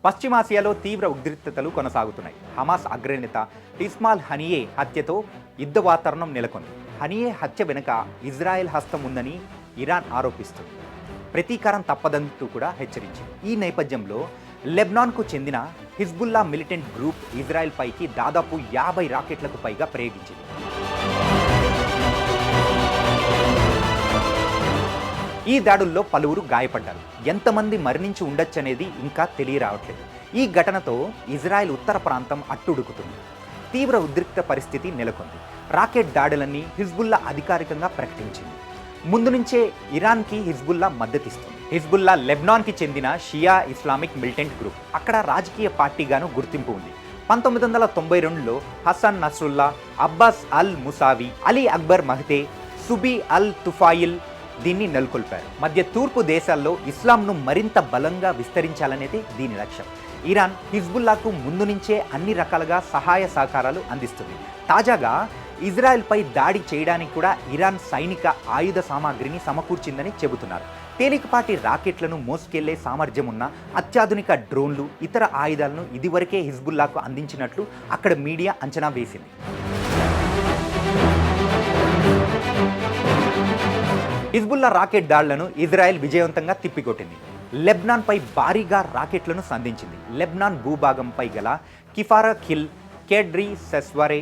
పశ్చిమాసియాలో తీవ్ర ఉద్రిక్తతలు కొనసాగుతున్నాయి. హమాస్ అగ్రనేత ఇస్మాయిల్ హనియే హత్యతో యుద్ధ వాతావరణం నెలకొంది. హనియే హత్య వెనుక ఇజ్రాయెల్ హస్తం ఉందని ఇరాన్ ఆరోపిస్తుంది. ప్రతీకారం తప్పదంటూ కూడా హెచ్చరించింది. ఈ నేపథ్యంలో లెబనాన్కు చెందిన హిజ్బుల్లా మిలిటెంట్ గ్రూప్ ఇజ్రాయెల్ పైకి దాదాపు 50 రాకెట్లకు పైగా ప్రయోగించింది. ఈ దాడుల్లో పలువురు గాయపడ్డారు. ఎంతమంది మరణించి ఉండొచ్చనేది ఇంకా తెలియరావట్లేదు. ఈ ఘటనతో ఇజ్రాయెల్ ఉత్తర ప్రాంతం అట్టుడుకుతుంది. తీవ్ర ఉద్రిక్త పరిస్థితి నెలకొంది. రాకెట్ దాడులన్నీ హిజ్బుల్లా అధికారికంగా ప్రకటించింది. ముందు నుంచే ఇరాన్కి హిజ్బుల్లా మద్దతిస్తుంది. హిజ్బుల్లా లెబనాన్కి చెందిన షియా ఇస్లామిక్ మిలిటెంట్ గ్రూప్. అక్కడ రాజకీయ పార్టీగాను గుర్తింపు ఉంది. 1992లో హసన్ నస్రుల్లా, అబ్బాస్ అల్ ముసావి, అలీ అక్బర్ మహ్దే, సుబీ అల్ తుఫాయిల్ దీన్ని నెలకొల్పారు. మధ్య తూర్పు దేశాల్లో ఇస్లాంను మరింత బలంగా విస్తరించాలనేది దీని లక్ష్యం. ఇరాన్ హిజ్బుల్లాకు ముందు నుంచే అన్ని రకాలుగా సహాయ సహకారాలు అందిస్తుంది. తాజాగా ఇజ్రాయెల్పై దాడి చేయడానికి కూడా ఇరాన్ సైనిక ఆయుధ సామాగ్రిని సమకూర్చిందని చెబుతున్నారు. తేలికపాటి రాకెట్లను మోసుకెళ్లే సామర్థ్యం ఉన్న అత్యాధునిక డ్రోన్లు, ఇతర ఆయుధాలను ఇదివరకే హిజ్బుల్లాకు అందించినట్లు అక్కడ మీడియా అంచనా వేసింది. హిజ్బుల్లా రాకెట్ దాడులను ఇజ్రాయెల్ విజయవంతంగా తిప్పికొట్టింది. లెబనాన్పై భారీగా రాకెట్లను సంధించింది. లెబనాన్ భూభాగంపై గల కిఫారా ఖిల్, కేడ్రీ సెస్వరే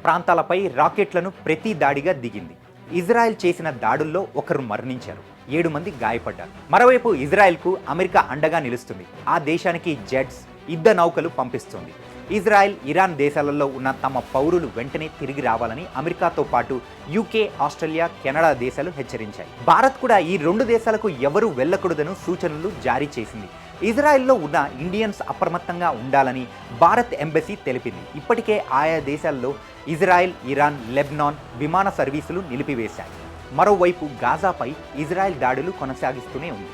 ప్రాంతాలపై రాకెట్లను ప్రతి దాడిగా దిగింది. ఇజ్రాయెల్ చేసిన దాడుల్లో ఒకరు మరణించారు, 7 మంది గాయపడ్డారు. మరోవైపు ఇజ్రాయెల్కు అమెరికా అండగా నిలుస్తుంది. ఆ దేశానికి జెట్స్, యుద్ధ నౌకలు పంపిస్తుంది. ఇజ్రాయెల్, ఇరాన్ దేశాలలో ఉన్న తమ పౌరులు వెంటనే తిరిగి రావాలని అమెరికాతో పాటు యూకే, ఆస్ట్రేలియా, కెనడా దేశాలు హెచ్చరించాయి. భారత్ కూడా ఈ 2 దేశాలకు ఎవరూ వెళ్లకూడదని సూచనలు జారీ చేసింది. ఇజ్రాయెల్లో ఉన్న ఇండియన్స్ అప్రమత్తంగా ఉండాలని భారత్ ఎంబసీ తెలిపింది. ఇప్పటికే ఆయా దేశాల్లో ఇజ్రాయెల్, ఇరాన్, లెబనాన్ విమాన సర్వీసులు నిలిపివేశాయి. మరోవైపు గాజాపై ఇజ్రాయెల్ దాడులు కొనసాగిస్తూనే ఉంది.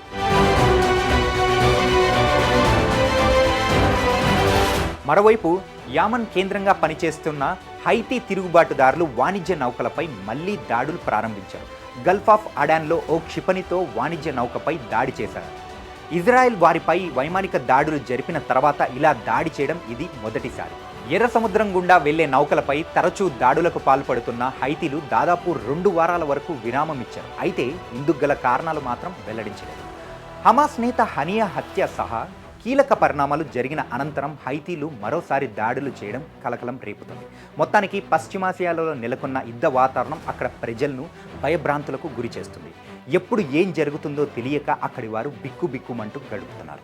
మరోవైపు యామన్ కేంద్రంగా పనిచేస్తున్న హైతీ తిరుగుబాటుదారులు వాణిజ్య నౌకలపై మళ్లీ దాడులు ప్రారంభించారు. గల్ఫ్ ఆఫ్ అడాన్లో ఓ క్షిపణితో వాణిజ్య నౌకపై దాడి చేశారు. ఇజ్రాయెల్ వారిపై వైమానిక దాడులు జరిపిన తర్వాత ఇలా దాడి చేయడం ఇది మొదటిసారి. ఎర్ర సముద్రం గుండా వెళ్లే నౌకలపై తరచూ దాడులకు పాల్పడుతున్న హైతీలు దాదాపు 2 వారాల వరకు విరామం ఇచ్చారు. అయితే ఇందుకు గల కారణాలు మాత్రం వెల్లడించలేదు. హమాస్ నేత హనియా హత్య సహా కీలక పరిణామాలు జరిగిన అనంతరం హైతీలు మరోసారి దాడులు చేయడం కలకలం రేపుతుంది. మొత్తానికి పశ్చిమాసియాలో నెలకొన్న యుద్ధ వాతావరణం అక్కడ ప్రజలను భయభ్రాంతులకు గురి చేస్తుంది. ఎప్పుడు ఏం జరుగుతుందో తెలియక అక్కడి వారు బిక్కుబిక్కుమంటూ గడుపుతున్నారు.